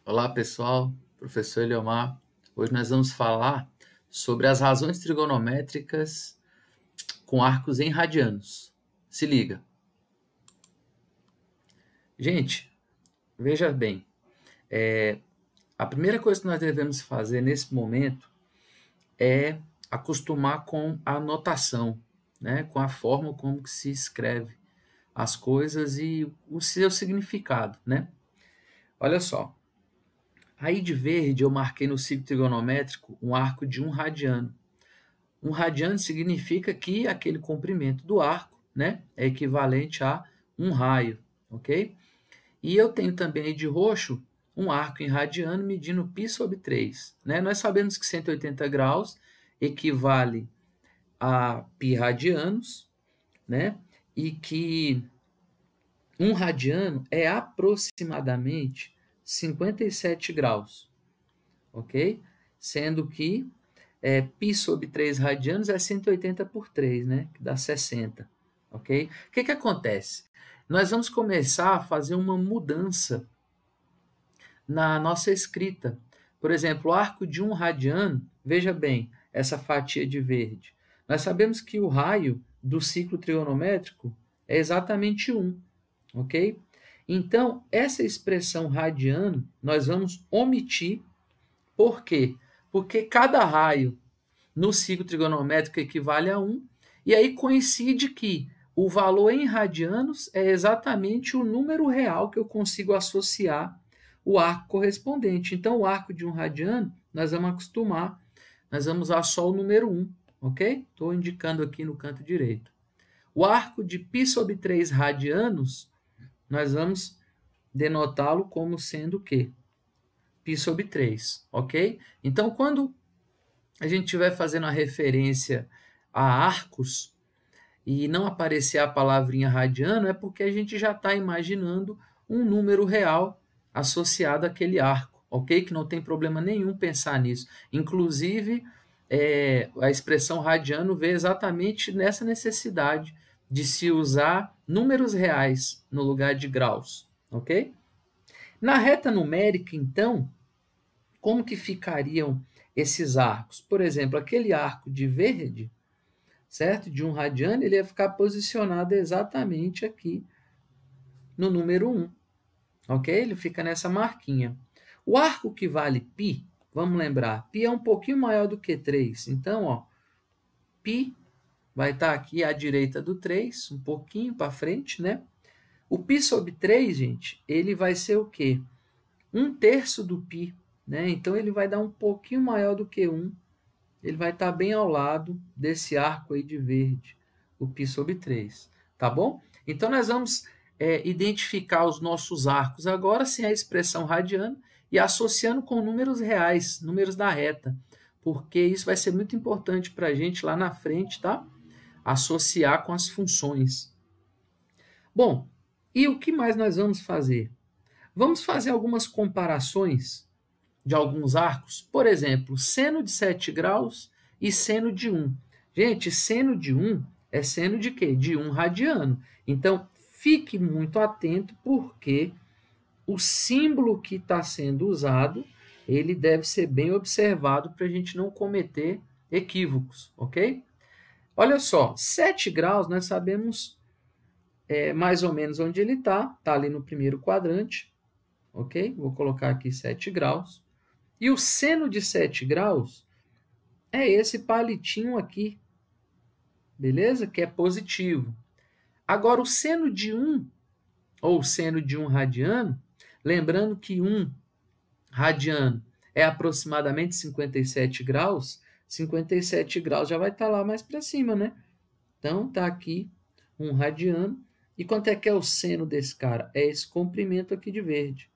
Olá pessoal, professor Eliomar. Hoje nós vamos falar sobre as razões trigonométricas com arcos em radianos. Se liga. Gente, veja bem, a primeira coisa que nós devemos fazer nesse momento é acostumar com a notação, né? Com a forma como que se escreve as coisas e o seu significado, né? Olha só. Aí de verde eu marquei no ciclo trigonométrico um arco de 1 radiano. 1 radiano significa que aquele comprimento do arco, né, é equivalente a 1 raio, ok? E eu tenho também de roxo um arco em radiano medindo π/3. Né? Nós sabemos que 180 graus equivale a π radianos, né? E que 1 radiano é aproximadamente 57 graus, ok? Sendo que π/3 radianos é 180 por 3, né? Que dá 60, ok? O que acontece? Nós vamos começar a fazer uma mudança na nossa escrita. Por exemplo, o arco de 1 radiano, veja bem, essa fatia de verde. Nós sabemos que o raio do ciclo trigonométrico é exatamente 1, ok? Então, essa expressão radiano, nós vamos omitir. Por quê? Porque cada raio no ciclo trigonométrico equivale a 1, e aí coincide que o valor em radianos é exatamente o número real que eu consigo associar o arco correspondente. Então, o arco de 1 radiano, nós vamos acostumar, nós vamos usar só o número 1, ok? Estou indicando aqui no canto direito. O arco de π/3 radianos, nós vamos denotá-lo como sendo o quê? π/3, ok? Então, quando a gente estiver fazendo a referência a arcos e não aparecer a palavrinha radiano, é porque a gente já está imaginando um número real associado àquele arco, ok? Que não tem problema nenhum pensar nisso. Inclusive, a expressão radiano vê exatamente nessa necessidade de se usar números reais no lugar de graus, ok? Na reta numérica, então, como que ficariam esses arcos? Por exemplo, aquele arco de verde, certo? De 1 radiano, ele ia ficar posicionado exatamente aqui no número 1, ok? Ele fica nessa marquinha. O arco que vale π, vamos lembrar, π é um pouquinho maior do que 3. Então, ó, π vai estar aqui à direita do 3, um pouquinho para frente, né? O π/3, gente, ele vai ser o quê? 1/3 do π, né? Então, ele vai dar um pouquinho maior do que 1. Ele vai estar bem ao lado desse arco aí de verde, o π/3, tá bom? Então, nós vamos identificar os nossos arcos agora sem a expressão radiano e associando com números reais, números da reta, porque isso vai ser muito importante para a gente lá na frente, tá? Associar com as funções. Bom, e o que mais nós vamos fazer? Vamos fazer algumas comparações de alguns arcos. Por exemplo, seno de 7 graus e seno de 1. Gente, seno de 1 é seno de quê? De 1 radiano. Então, fique muito atento, porque o símbolo que está sendo usado, ele deve ser bem observado para a gente não cometer equívocos, ok? Olha só, 7 graus nós sabemos mais ou menos onde ele está ali no primeiro quadrante, ok? Vou colocar aqui 7 graus. E o seno de 7 graus é esse palitinho aqui, beleza? Que é positivo. Agora, o seno de 1, ou seno de 1 radiano, lembrando que 1 radiano é aproximadamente 57 graus, 57 graus já vai estar lá mais para cima, né? Então, está aqui 1 radiano. E quanto é que é o seno desse cara? É esse comprimento aqui de verde.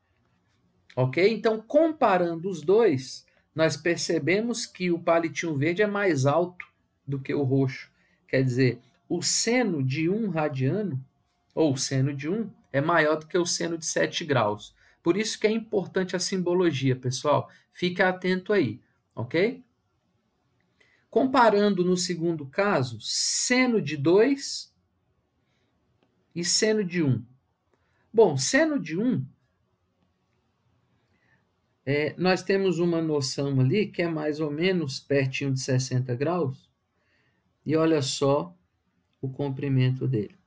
Ok? Então, comparando os dois, nós percebemos que o palitinho verde é mais alto do que o roxo. Quer dizer, o seno de 1 radiano, ou o seno de 1, é maior do que o seno de 7 graus. Por isso que é importante a simbologia, pessoal. Fique atento aí, ok? Comparando no segundo caso, seno de 2 e seno de 1. Bom, seno de 1 nós temos uma noção ali que é mais ou menos pertinho de 60 graus, e olha só o comprimento dele.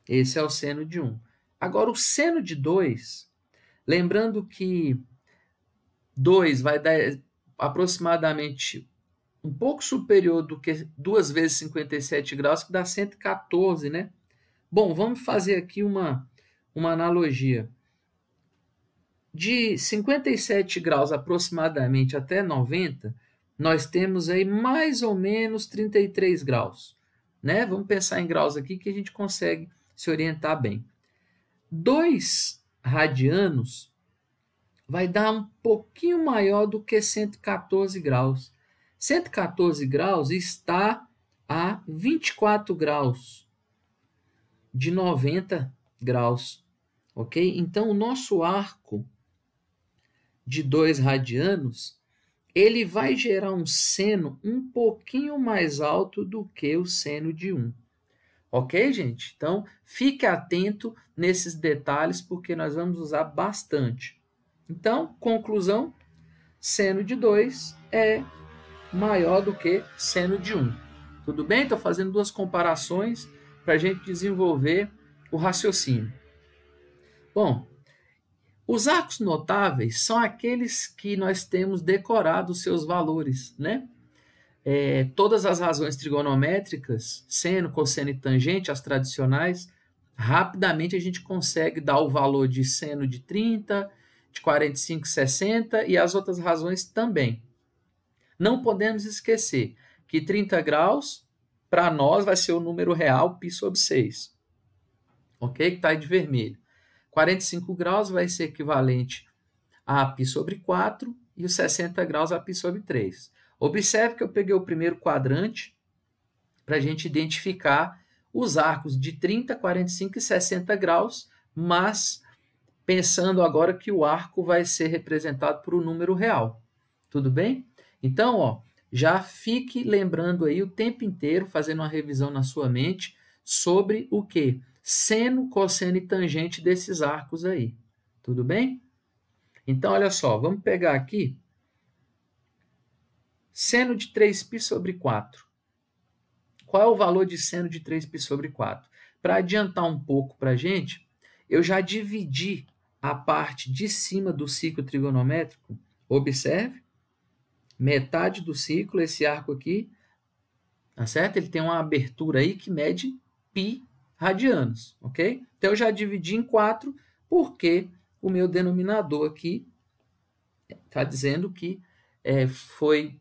Esse é o seno de 1. Agora, o seno de 2, lembrando que 2 vai dar aproximadamente um pouco superior do que 2 vezes 57 graus, que dá 114, né? Bom, vamos fazer aqui uma analogia. De 57 graus aproximadamente até 90, nós temos aí mais ou menos 33 graus, né? Vamos pensar em graus aqui que a gente consegue se orientar bem. 2 radianos vai dar um pouquinho maior do que 114 graus. 114 graus está a 24 graus de 90 graus, ok? Então, o nosso arco de 2 radianos, ele vai gerar um seno um pouquinho mais alto do que o seno de 1. Ok, gente? Então, fique atento nesses detalhes, porque nós vamos usar bastante. Então, conclusão, seno de 2 é maior do que seno de 1. Tudo bem? Estou fazendo 2 comparações para a gente desenvolver o raciocínio. Bom, os arcos notáveis são aqueles que nós temos decorado os seus valores, né? Todas as razões trigonométricas, seno, cosseno e tangente, as tradicionais, rapidamente a gente consegue dar o valor de seno de 30, de 45, 60 e as outras razões também. Não podemos esquecer que 30 graus, para nós, vai ser o número real π sobre 6. Ok? Que está aí de vermelho. 45 graus vai ser equivalente a π sobre 4 e os 60 graus a π sobre 3. Observe que eu peguei o primeiro quadrante para a gente identificar os arcos de 30, 45 e 60 graus, mas pensando agora que o arco vai ser representado por um número real. Tudo bem? Então, ó, já fique lembrando aí o tempo inteiro, fazendo uma revisão na sua mente sobre o que? Seno, cosseno e tangente desses arcos aí. Tudo bem? Então, olha só, vamos pegar aqui seno de 3π sobre 4. Qual é o valor de seno de 3π sobre 4? Para adiantar um pouco para a gente, eu já dividi a parte de cima do ciclo trigonométrico. Observe, metade do ciclo, esse arco aqui, tá certo? Ele tem uma abertura aí que mede π radianos, ok? Então, eu já dividi em 4, porque o meu denominador aqui está dizendo que foi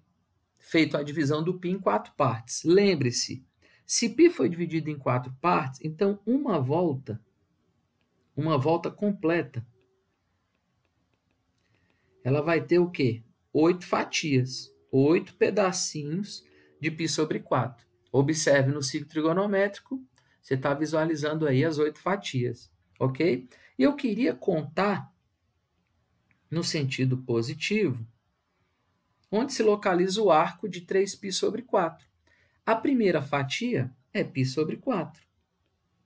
feito a divisão do π em 4 partes. Lembre-se, se π foi dividido em 4 partes, então uma volta completa, ela vai ter o quê? 8 fatias, 8 pedacinhos de π sobre 4. Observe no ciclo trigonométrico, você está visualizando aí as 8 fatias, ok? E eu queria contar, no sentido positivo, onde se localiza o arco de 3π sobre 4. A primeira fatia é π sobre 4.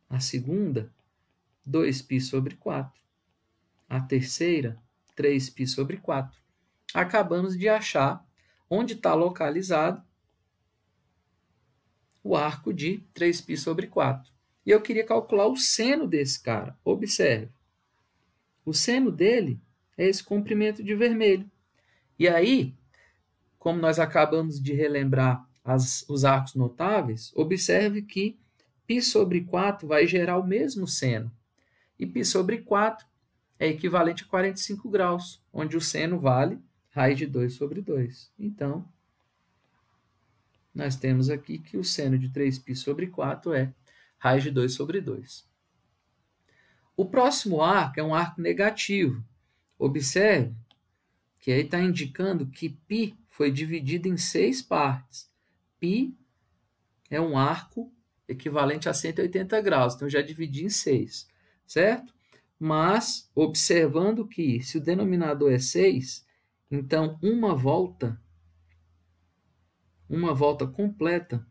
A segunda, 2π sobre 4. A terceira, 3π sobre 4. Acabamos de achar onde está localizado o arco de 3π sobre 4. E eu queria calcular o seno desse cara. Observe. O seno dele é esse comprimento de vermelho. E aí, como nós acabamos de relembrar os arcos notáveis, observe que π sobre 4 vai gerar o mesmo seno. E π sobre 4 é equivalente a 45 graus, onde o seno vale raiz de 2 sobre 2. Então, nós temos aqui que o seno de 3π sobre 4 é raiz de 2 sobre 2. O próximo arco é um arco negativo. Observe que aí está indicando que π foi dividido em 6 partes. π é um arco equivalente a 180 graus, então eu já dividi em 6, certo? Mas, observando que se o denominador é 6, então uma volta completa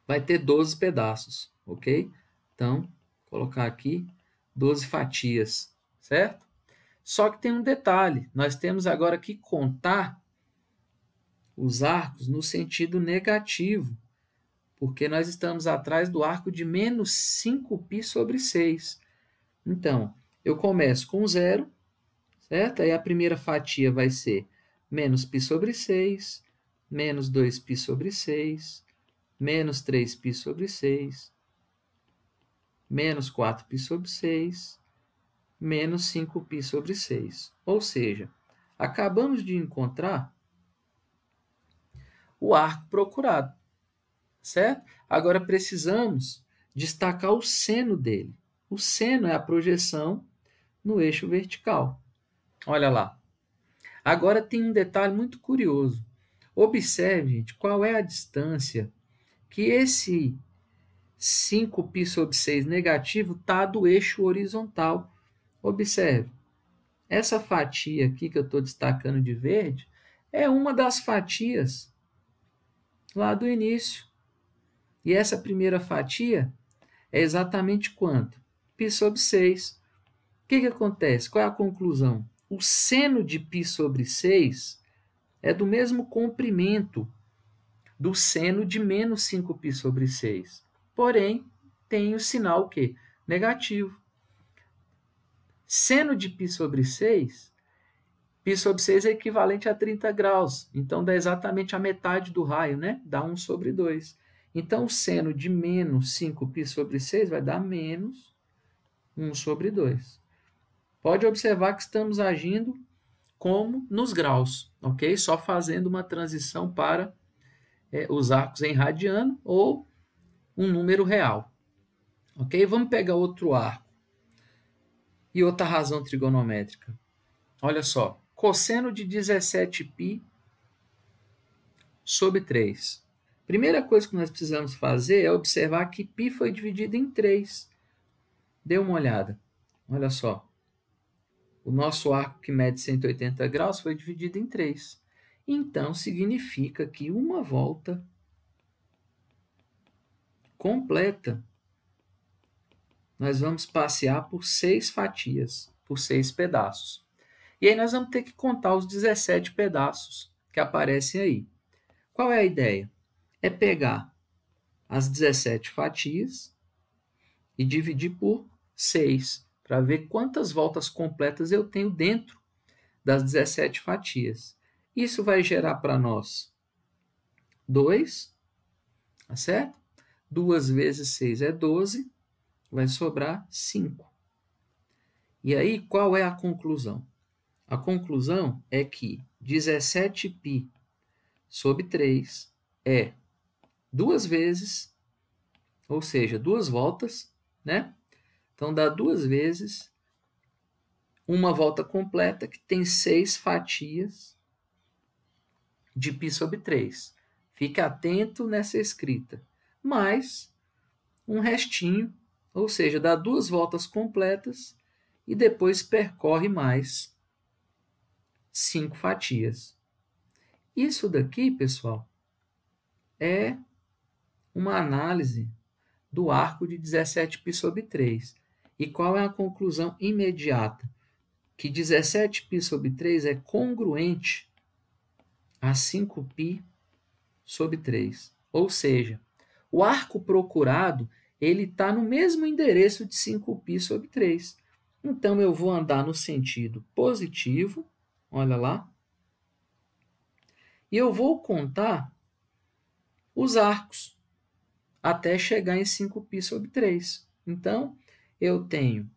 vai ter 12 pedaços, ok? Então, vou colocar aqui 12 fatias, certo? Só que tem um detalhe, nós temos agora que contar os arcos no sentido negativo, porque nós estamos atrás do arco de menos 5π sobre 6. Então, eu começo com 0, certo? Aí a primeira fatia vai ser menos π sobre 6, menos 2π sobre 6, menos 3π sobre 6, menos 4π sobre 6, menos 5π sobre 6. Ou seja, acabamos de encontrar o arco procurado, certo? Agora precisamos destacar o seno dele. O seno é a projeção no eixo vertical. Olha lá. Agora tem um detalhe muito curioso. Observe, gente, qual é a distância que esse 5π sobre 6 negativo está do eixo horizontal. Observe. Essa fatia aqui que eu estou destacando de verde é uma das fatias lá do início. E essa primeira fatia é exatamente quanto? π sobre 6. O que acontece? Qual é a conclusão? O seno de π sobre 6 é do mesmo comprimento do seno de menos 5π sobre 6. Porém, tem o sinal o quê? Negativo. Seno de π sobre 6, π sobre 6 é equivalente a 30 graus. Então, dá exatamente a metade do raio, né? Dá 1 sobre 2. Então, o seno de menos 5π sobre 6 vai dar menos 1 sobre 2. Pode observar que estamos agindo como nos graus, ok? Só fazendo uma transição para os arcos em radiano ou um número real. Ok? Vamos pegar outro arco e outra razão trigonométrica. Olha só, cosseno de 17π sobre 3. Primeira coisa que nós precisamos fazer é observar que π foi dividido em 3. Dê uma olhada. Olha só. O nosso arco que mede 180 graus foi dividido em 3. Então, significa que uma volta completa, nós vamos passear por 6 fatias, por 6 pedaços. E aí nós vamos ter que contar os 17 pedaços que aparecem aí. Qual é a ideia? É pegar as 17 fatias e dividir por 6, para ver quantas voltas completas eu tenho dentro das 17 fatias. Isso vai gerar para nós 2, tá certo? 2 vezes 6 é 12, vai sobrar 5. E aí, qual é a conclusão? A conclusão é que 17π sobre 3 é 2 vezes, ou seja, 2 voltas, né? Então, dá 2 vezes uma volta completa que tem 6 fatias de π sobre 3. Fique atento nessa escrita. Mais um restinho, ou seja, dá 2 voltas completas e depois percorre mais 5 fatias. Isso daqui, pessoal, é uma análise do arco de 17π sobre 3. E qual é a conclusão imediata? Que 17π sobre 3 é congruente a 5π sobre 3. Ou seja, o arco procurado ele está no mesmo endereço de 5π sobre 3. Então, eu vou andar no sentido positivo, olha lá, e eu vou contar os arcos até chegar em 5π sobre 3. Então, eu tenho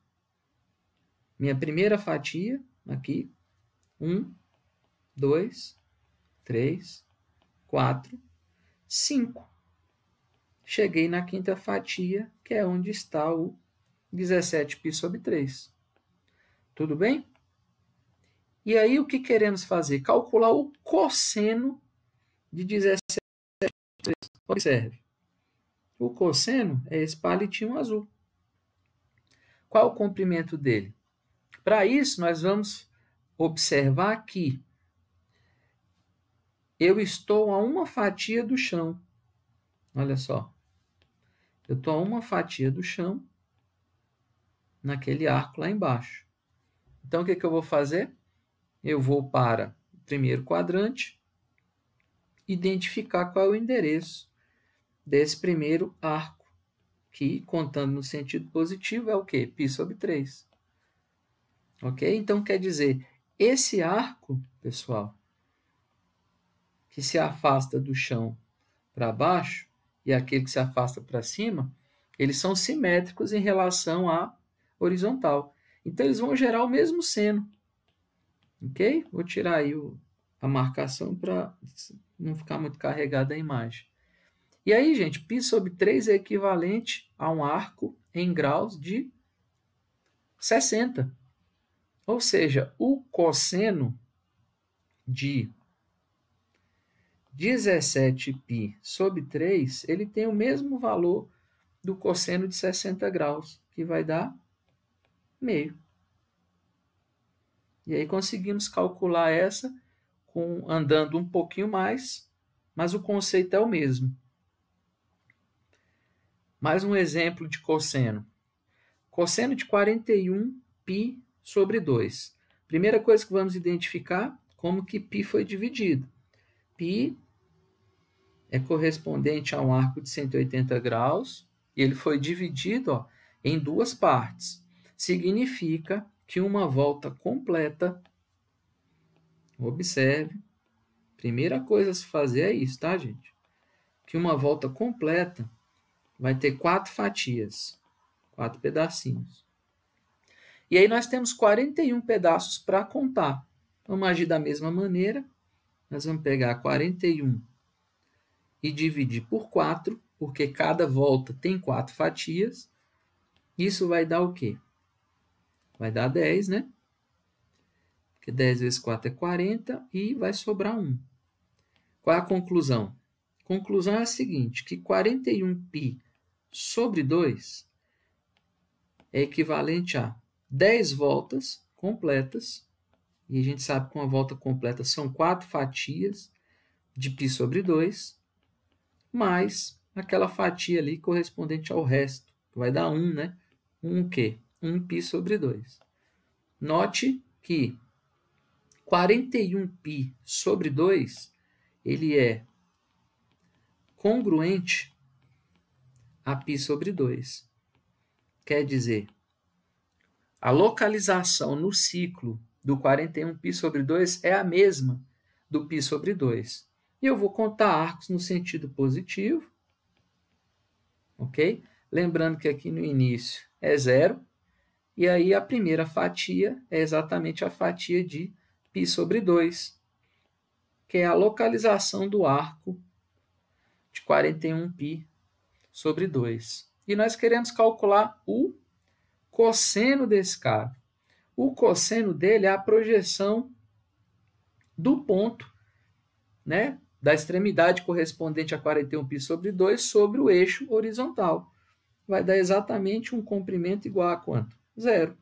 minha primeira fatia aqui, 1, 2, 3, 4, 5. Cheguei na quinta fatia, que é onde está o 17π sobre 3. Tudo bem? E aí, o que queremos fazer? Calcular o cosseno de 17 sobre 3. Observe. O cosseno é esse palitinho azul. Qual o comprimento dele? Para isso, nós vamos observar que eu estou a uma fatia do chão. Olha só. Eu estou a uma fatia do chão naquele arco lá embaixo. Então, Então, o que eu vou fazer? Eu vou para o primeiro quadrante, identificar qual é o endereço desse primeiro arco, que, contando no sentido positivo, é o quê? π sobre 3. Ok? Então, quer dizer, esse arco, pessoal, que se afasta do chão para baixo e aquele que se afasta para cima, eles são simétricos em relação à horizontal. Então, eles vão gerar o mesmo seno. Ok? Vou tirar aí a marcação para não ficar muito carregada a imagem. E aí, gente, π sobre 3 é equivalente a um arco em graus de 60. Ou seja, o cosseno de 17π sobre 3, ele tem o mesmo valor do cosseno de 60 graus, que vai dar meio. E aí conseguimos calcular essa andando um pouquinho mais, mas o conceito é o mesmo. Mais um exemplo de cosseno. Cosseno de 41π sobre 2. Primeira coisa que vamos identificar, como que π foi dividido. Π é correspondente a um arco de 180 graus, e ele foi dividido em duas partes. Significa que uma volta completa, observe, primeira coisa a se fazer é isso, tá, gente? Que uma volta completa vai ter 4 fatias, 4 pedacinhos. E aí nós temos 41 pedaços para contar. Vamos agir da mesma maneira. Nós vamos pegar 41 e dividir por 4, porque cada volta tem 4 fatias. Isso vai dar o quê? Vai dar 10, né? Porque 10 vezes 4 é 40 e vai sobrar 1. Qual é a conclusão? A conclusão é a seguinte, que 41π sobre 2 é equivalente a 10 voltas completas, e a gente sabe que uma volta completa são 4 fatias de π sobre 2, mais aquela fatia ali correspondente ao resto, que vai dar 1, né? 1 o quê? 1π sobre 2. Note que 41π sobre 2, ele é congruente a π sobre 2. Quer dizer, a localização no ciclo do 41π sobre 2 é a mesma do π sobre 2. E eu vou contar arcos no sentido positivo, ok? Lembrando que aqui no início é 0, e aí a primeira fatia é exatamente a fatia de π sobre 2, que é a localização do arco de 41π sobre 2. E nós queremos calcular o cosseno desse cara. O cosseno dele é a projeção do ponto, né, da extremidade correspondente a 41π sobre 2 sobre o eixo horizontal. Vai dar exatamente um comprimento igual a quanto? 0.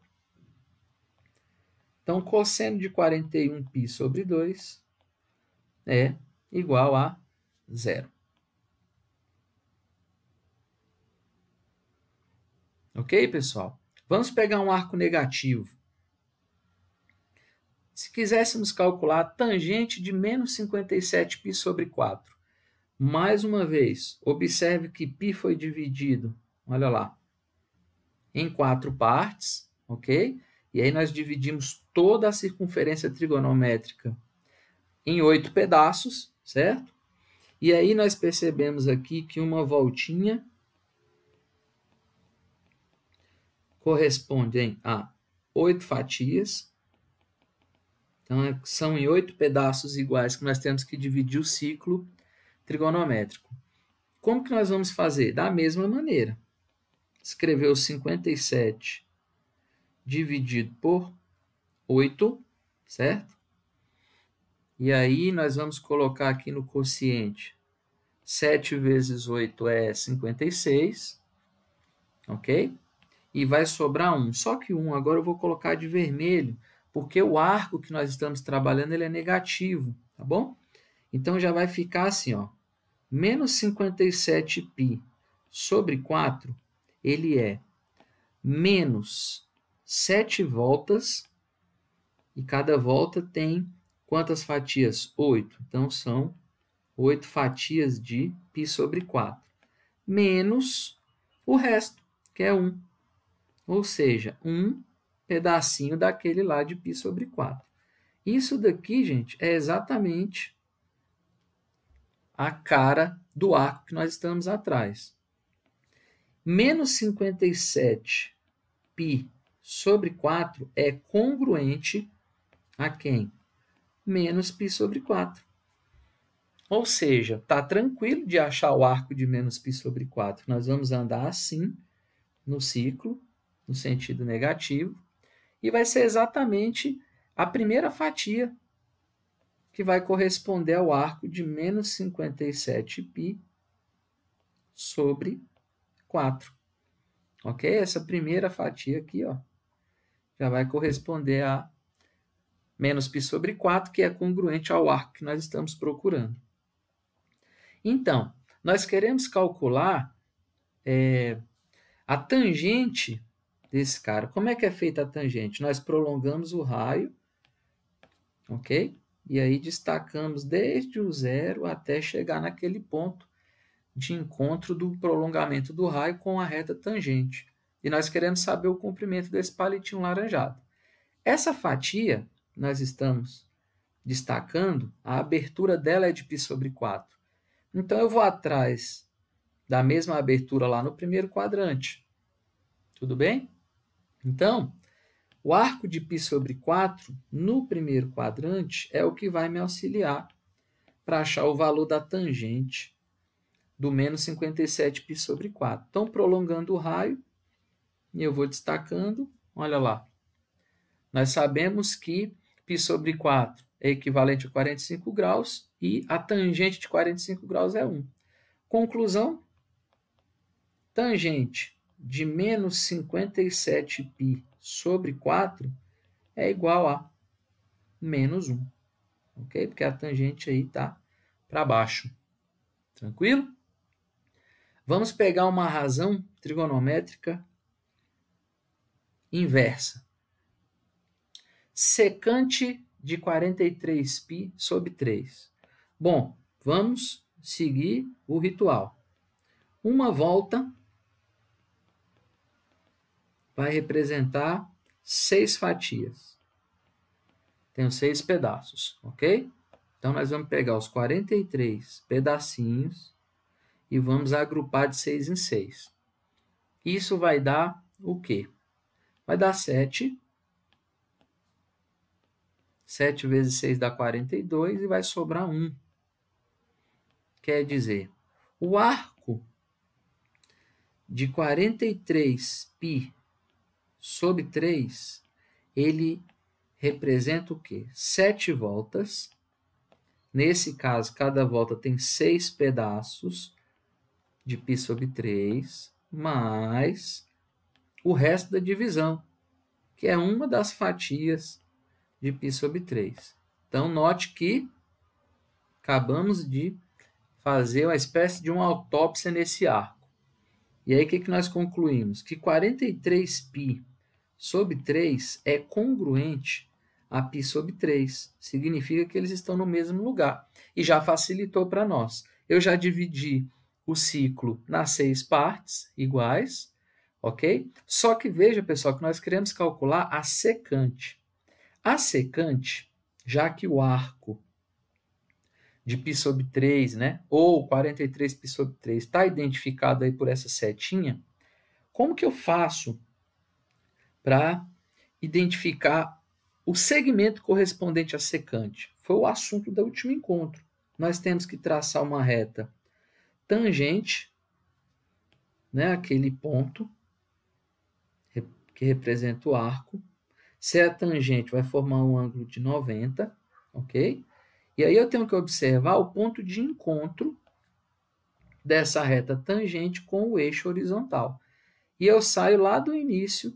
Então, cosseno de 41π sobre 2 é igual a 0. Ok, pessoal? Vamos pegar um arco negativo. Se quiséssemos calcular a tangente de menos 57π sobre 4, mais uma vez, observe que π foi dividido, olha lá, em 4 partes, ok? E aí nós dividimos toda a circunferência trigonométrica em 8 pedaços, certo? E aí nós percebemos aqui que uma voltinha corresponde a 8 fatias. Então, são em 8 pedaços iguais que nós temos que dividir o ciclo trigonométrico. Como que nós vamos fazer? Da mesma maneira. Escrever o 57 dividido por 8, certo? E aí nós vamos colocar aqui no quociente 7 vezes 8 é 56, ok? E vai sobrar 1. Só que 1 agora eu vou colocar de vermelho, porque o arco que nós estamos trabalhando ele é negativo, tá bom? Então já vai ficar assim, ó, menos 57π sobre 4, ele é menos 7 voltas E cada volta tem quantas fatias? 8. Então, são 8 fatias de π sobre 4. Menos o resto, que é 1. Ou seja, um pedacinho daquele lá de π sobre 4. Isso daqui, gente, é exatamente a cara do arco que nós estamos atrás. Menos 57 π sobre 4 é congruente a quem? Menos π sobre 4. Ou seja, está tranquilo de achar o arco de menos π sobre 4. Nós vamos andar assim no ciclo, no sentido negativo, e vai ser exatamente a primeira fatia que vai corresponder ao arco de menos 57π sobre 4. Ok? Essa primeira fatia aqui, ó, já vai corresponder a menos π sobre 4, que é congruente ao arco que nós estamos procurando. Então, nós queremos calcular a tangente desse cara. Como é que é feita a tangente? Nós prolongamos o raio, ok? E aí destacamos desde o zero até chegar naquele ponto de encontro do prolongamento do raio com a reta tangente. E nós queremos saber o comprimento desse palitinho laranjado. Essa fatia, nós estamos destacando, a abertura dela é de π sobre 4. Então, eu vou atrás da mesma abertura lá no primeiro quadrante. Tudo bem? Então, o arco de π sobre 4 no primeiro quadrante é o que vai me auxiliar para achar o valor da tangente do menos 57π sobre 4. Então, prolongando o raio, e eu vou destacando, olha lá. Nós sabemos que π sobre 4 é equivalente a 45 graus e a tangente de 45 graus é 1. Conclusão, tangente de menos 57π sobre 4 é igual a menos 1. Ok? Porque a tangente aí está para baixo. Tranquilo? Vamos pegar uma razão trigonométrica inversa. Secante de 43π sobre 3. Bom, vamos seguir o ritual. Uma volta vai representar 6 fatias. Tem 6 pedaços, ok? Então, nós vamos pegar os 43 pedacinhos e vamos agrupar de 6 em 6. Isso vai dar o quê? Vai dar 7. 7 vezes 6 dá 42 e vai sobrar 1. Quer dizer, o arco de 43π sobre 3, ele representa o quê? 7 voltas. Nesse caso, cada volta tem 6 pedaços de π sobre 3, mais o resto da divisão, que é uma das fatias de π sobre 3. Então, note que acabamos de fazer uma espécie de uma autópsia nesse arco. E aí, o que nós concluímos? Que 43π sobre 3 é congruente a π sobre 3. Significa que eles estão no mesmo lugar. E já facilitou para nós. Eu já dividi o ciclo nas 6 partes iguais, ok? Só que veja, pessoal, que nós queremos calcular a secante. A secante, já que o arco de π sobre 3, né, ou 43π sobre 3, está identificado aí por essa setinha, como que eu faço para identificar o segmento correspondente à secante? Foi o assunto do último encontro. Nós temos que traçar uma reta tangente, né, aquele ponto que representa o arco. Se a tangente vai formar um ângulo de 90, ok? E aí eu tenho que observar o ponto de encontro dessa reta tangente com o eixo horizontal. E eu saio lá do início,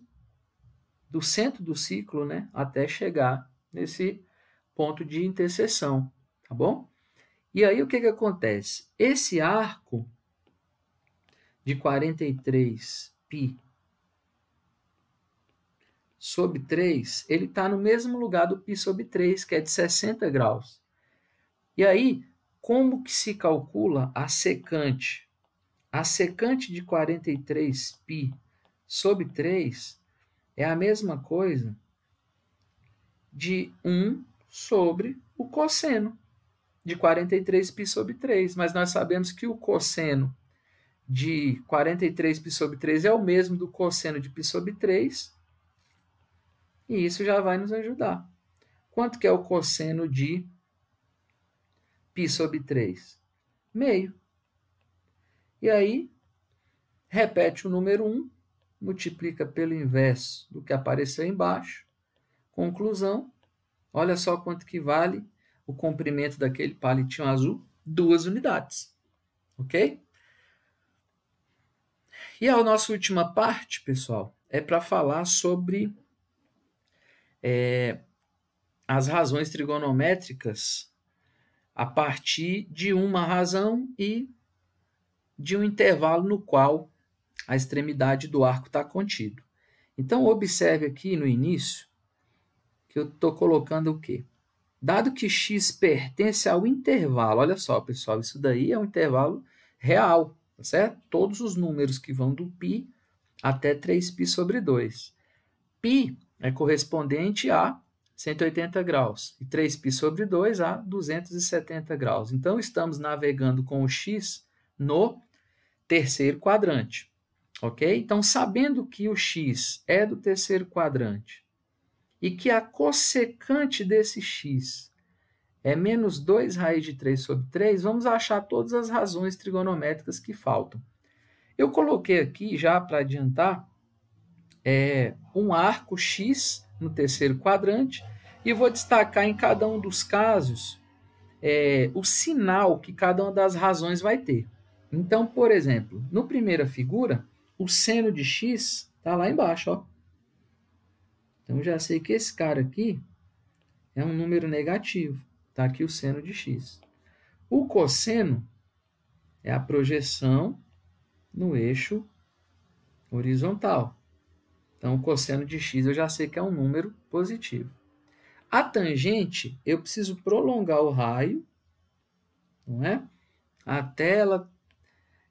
do centro do ciclo, né, até chegar nesse ponto de interseção, tá bom? E aí o que acontece? Esse arco de 43π sobre 3, ele está no mesmo lugar do π sobre 3, que é de 60 graus. E aí, como que se calcula a secante? A secante de 43π sobre 3 é a mesma coisa de 1 sobre o cosseno de 43π sobre 3. Mas nós sabemos que o cosseno de 43π sobre 3 é o mesmo do cosseno de π sobre 3. E isso já vai nos ajudar. Quanto que é o cosseno de π sobre 3? Meio. E aí, repete o número 1, multiplica pelo inverso do que apareceu embaixo. Conclusão, olha só quanto que vale o comprimento daquele palitinho azul, 2 unidades. Ok? E a nossa última parte, pessoal, é para falar sobre as razões trigonométricas a partir de uma razão e de um intervalo no qual a extremidade do arco está contido. Então, observe aqui no início que eu estou colocando o quê? Dado que x pertence ao intervalo, olha só, pessoal, isso daí é um intervalo real, tá certo? Todos os números que vão do π até 3π sobre 2. π é correspondente a 180 graus e 3π sobre 2 a 270 graus. Então, estamos navegando com o x no terceiro quadrante, ok? Então, sabendo que o x é do terceiro quadrante e que a cossecante desse x é menos 2 raiz de 3 sobre 3, vamos achar todas as razões trigonométricas que faltam. Eu coloquei aqui, já para adiantar, um arco x no terceiro quadrante e vou destacar em cada um dos casos o sinal que cada uma das razões vai ter. Então, por exemplo, no primeira figura, o seno de x está lá embaixo, ó. Então, já sei que esse cara aqui é um número negativo. Está aqui o seno de x. O cosseno é a projeção no eixo horizontal. Então, o cosseno de x eu já sei que é um número positivo. A tangente, eu preciso prolongar o raio, não é?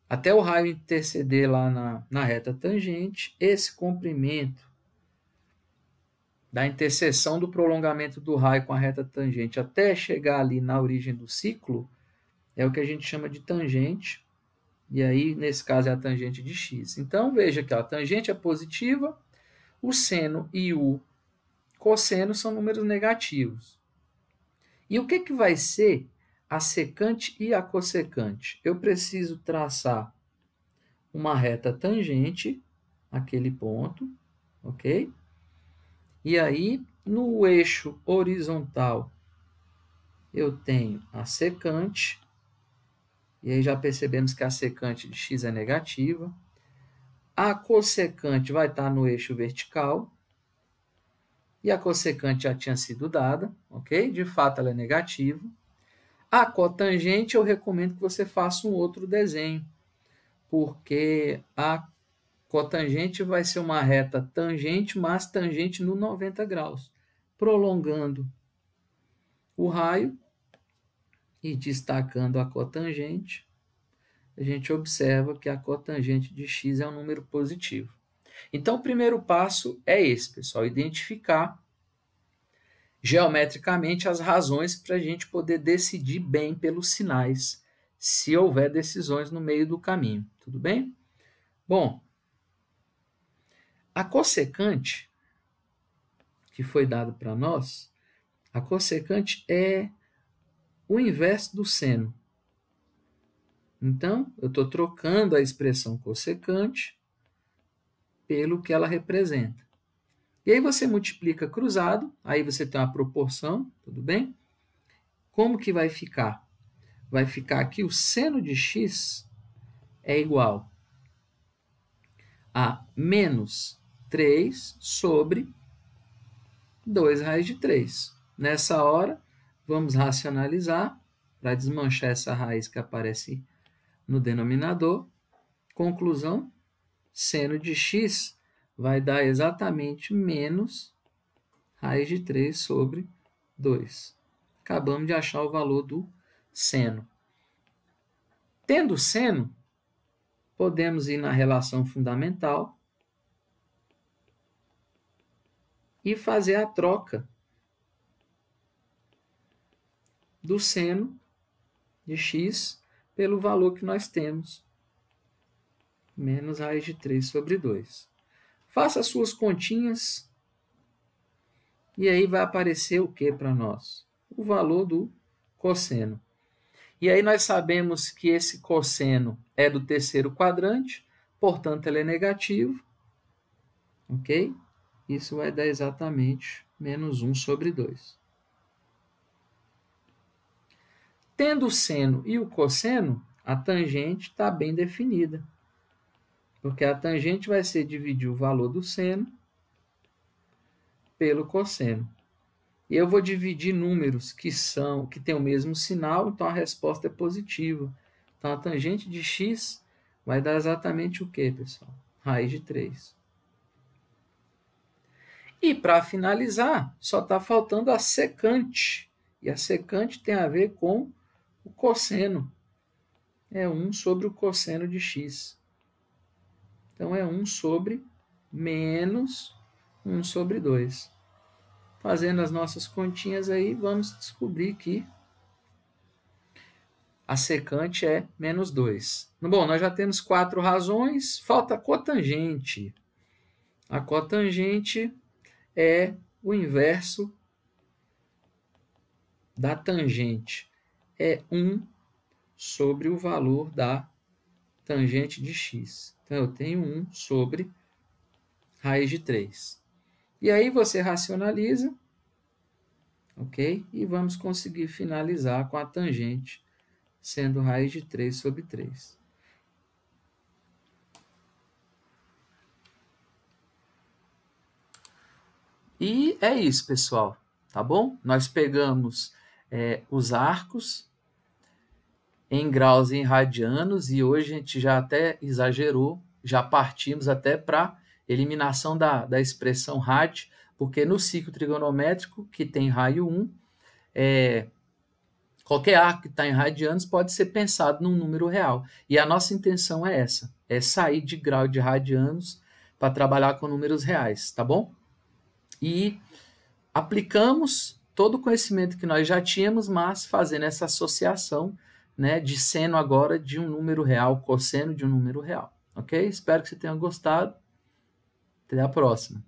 Até o raio interceder lá na reta tangente. Esse comprimento da interseção do prolongamento do raio com a reta tangente até chegar ali na origem do ciclo é o que a gente chama de tangente. E aí, nesse caso, é a tangente de x. Então, veja que a tangente é positiva, o seno e o cosseno são números negativos. E o que vai ser a secante e a cossecante? Eu preciso traçar uma reta tangente, aquele ponto, ok? E aí, no eixo horizontal, eu tenho a secante, e aí já percebemos que a secante de x é negativa. A cossecante vai estar no eixo vertical, e a cossecante já tinha sido dada, ok? De fato, ela é negativa. A cotangente, eu recomendo que você faça um outro desenho, porque a cotangente vai ser uma reta tangente, mas tangente no 90 graus, prolongando o raio e destacando a cotangente. A gente observa que a cotangente de x é um número positivo. Então, o primeiro passo é esse, pessoal, identificar geometricamente as razões para a gente poder decidir bem pelos sinais, se houver decisões no meio do caminho. Tudo bem? Bom, a cossecante, que foi dado para nós, a cossecante é o inverso do seno. Então, eu estou trocando a expressão cossecante pelo que ela representa. E aí você multiplica cruzado, aí você tem uma proporção, tudo bem? Como que vai ficar? Vai ficar aqui o seno de x é igual a menos 3 sobre 2 raiz de 3. Nessa hora, vamos racionalizar para desmanchar essa raiz que aparece no denominador. Conclusão, seno de x vai dar exatamente menos raiz de 3 sobre 2. Acabamos de achar o valor do seno. Tendo seno, podemos ir na relação fundamental e fazer a troca do seno de x pelo valor que nós temos, menos raiz de 3 sobre 2. Faça as suas continhas e aí vai aparecer o que para nós? O valor do cosseno. E aí nós sabemos que esse cosseno é do terceiro quadrante, portanto ele é negativo, ok? Isso vai dar exatamente menos 1 sobre 2. Tendo o seno e o cosseno, a tangente está bem definida. Porque a tangente vai ser dividir o valor do seno pelo cosseno. E eu vou dividir números que têm o mesmo sinal, então a resposta é positiva. Então a tangente de x vai dar exatamente o quê, pessoal? Raiz de 3. E para finalizar, só está faltando a secante. E a secante tem a ver com o cosseno. É 1 sobre o cosseno de x. Então é 1 sobre menos 1 sobre 2. Fazendo as nossas continhas aí, vamos descobrir que a secante é menos 2. Bom, nós já temos 4 razões, falta a cotangente. A cotangente é o inverso da tangente. É 1 sobre o valor da tangente de x. Então, eu tenho 1 sobre raiz de 3. E aí você racionaliza, ok? E vamos conseguir finalizar com a tangente sendo raiz de 3 sobre 3. E é isso, pessoal, tá bom? Nós pegamos os arcos em graus e em radianos, e hoje a gente já até exagerou, já partimos até para eliminação da expressão rad, porque no ciclo trigonométrico, que tem raio 1, qualquer arco que está em radianos pode ser pensado num número real. E a nossa intenção é essa, é sair de grau de radianos para trabalhar com números reais, tá bom? E aplicamos todo o conhecimento que nós já tínhamos, mas fazendo essa associação, né, de seno agora de um número real, cosseno de um número real. Ok? Espero que você tenha gostado. Até a próxima.